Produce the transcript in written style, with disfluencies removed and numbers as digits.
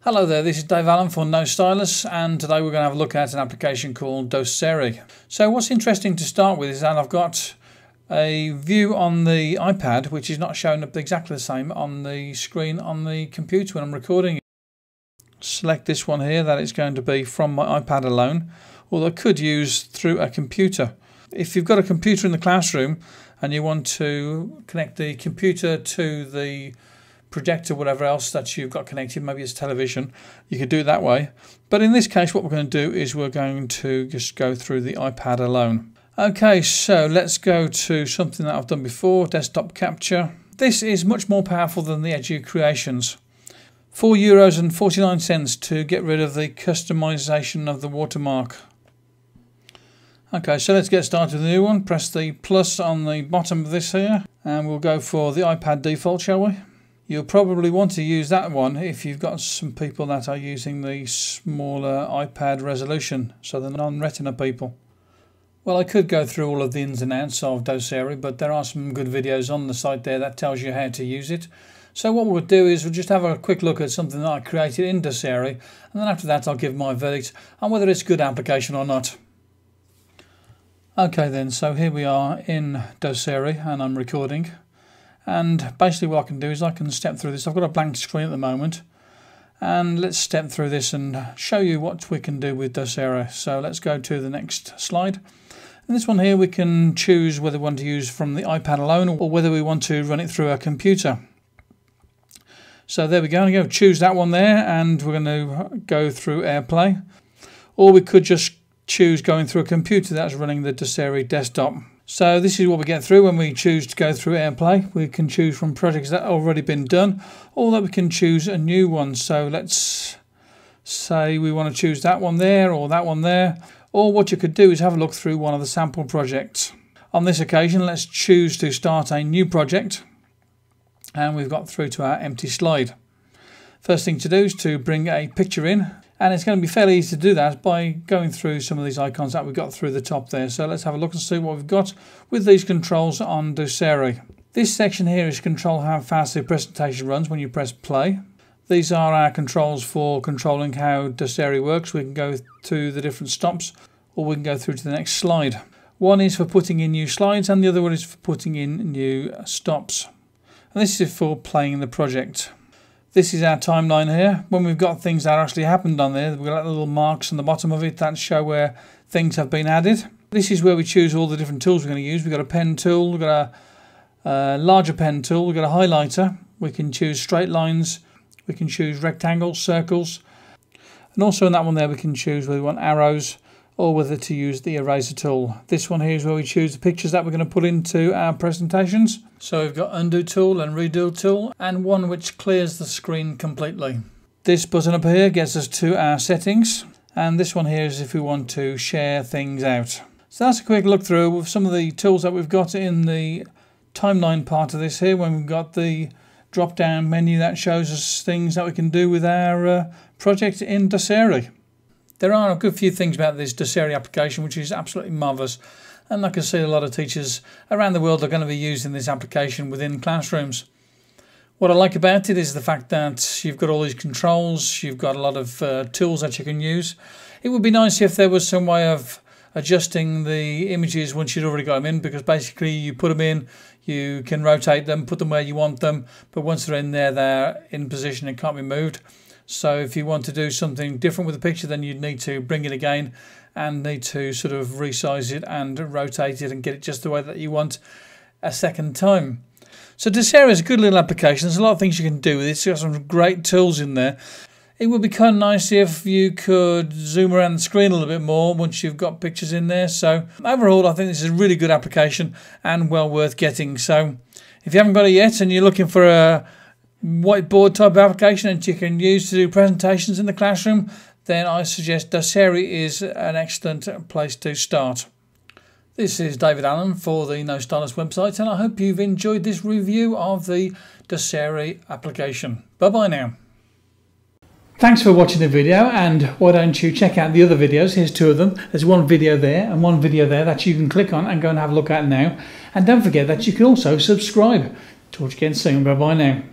Hello there, this is Dave Allen for No Stylus, and today we're going to have a look at an application called Doceri. So what's interesting to start with is that I've got a view on the iPad which is not showing up exactly the same on the screen on the computer when I'm recording it. Select this one here, that is going to be from my iPad alone, or I could use through a computer. If you've got a computer in the classroom and you want to connect the computer to the projector, whatever else that you've got connected, maybe it's television, you could do it that way. But in this case what we're going to do is we're going to just go through the iPad alone. Okay, so let's go to something that I've done before, desktop capture. This is much more powerful than the Edu Creations. €4.49 to get rid of the customization of the watermark. Okay, so let's get started with the new one. Press the plus on the bottom of this here and we'll go for the iPad default, shall we? You'll probably want to use that one if you've got some people that are using the smaller iPad resolution, so the non-retina people. Well, I could go through all of the ins and outs of Doceri, but there are some good videos on the site there that tells you how to use it. So what we'll do is we'll just have a quick look at something that I created in Doceri, and then after that I'll give my verdict on whether it's a good application or not. Okay then, so here we are in Doceri and I'm recording. And basically what I can do is I can step through this. I've got a blank screen at the moment, and let's step through this and show you what we can do with Doceri. So let's go to the next slide. And this one here we can choose whether we want to use from the iPad alone or whether we want to run it through a computer. So there we go. I'm going to choose that one there, and we're going to go through AirPlay, or we could just choose going through a computer that's running the Doceri desktop. So this is what we get through when we choose to go through AirPlay. We can choose from projects that have already been done, or that we can choose a new one. So let's say we want to choose that one there or that one there. Or what you could do is have a look through one of the sample projects. On this occasion, let's choose to start a new project. And we've got through to our empty slide. First thing to do is to bring a picture in. And it's going to be fairly easy to do that by going through some of these icons that we've got through the top there. So let's have a look and see what we've got with these controls on Doceri. This section here is control how fast the presentation runs when you press play. These are our controls for controlling how Doceri works. We can go to the different stops, or we can go through to the next slide. One is for putting in new slides and the other one is for putting in new stops. And this is for playing the project. This is our timeline here. When we've got things that actually happened on there, we've got little marks on the bottom of it that show where things have been added. This is where we choose all the different tools we're going to use. We've got a pen tool, we've got a larger pen tool, we've got a highlighter. We can choose straight lines, we can choose rectangles, circles. And also in that one there we can choose whether we want arrows or whether to use the eraser tool. This one here is where we choose the pictures that we're going to put into our presentations. So we've got undo tool and redo tool, and one which clears the screen completely. This button up here gets us to our settings, and this one here is if we want to share things out. So that's a quick look through with some of the tools that we've got in the timeline part of this here, when we've got the drop down menu that shows us things that we can do with our project in Doceri. There are a good few things about this Doceri application which is absolutely marvellous, and I can see a lot of teachers around the world are going to be using this application within classrooms. What I like about it is the fact that you've got all these controls, you've got a lot of tools that you can use. It would be nice if there was some way of adjusting the images once you'd already got them in, because basically you put them in, you can rotate them, put them where you want them, but once they're in there, they're in position and can't be moved. So if you want to do something different with the picture, then you'd need to bring it again and need to sort of resize it and rotate it and get it just the way that you want a second time. So Doceri is a good little application. There's a lot of things you can do with it. It's got some great tools in there. It would be kind of nice if you could zoom around the screen a little bit more once you've got pictures in there. So overall, I think this is a really good application and well worth getting. So if you haven't got it yet and you're looking for a whiteboard type of application that you can use to do presentations in the classroom, then I suggest Doceri is an excellent place to start. This is David Allen for the No Stylus website, and I hope you've enjoyed this review of the Doceri application. Bye bye now. Thanks for watching the video, and why don't you check out the other videos. Here's two of them. There's one video there and one video there that you can click on and go and have a look at now. And don't forget that you can also subscribe. Talk to you again soon. Bye bye now.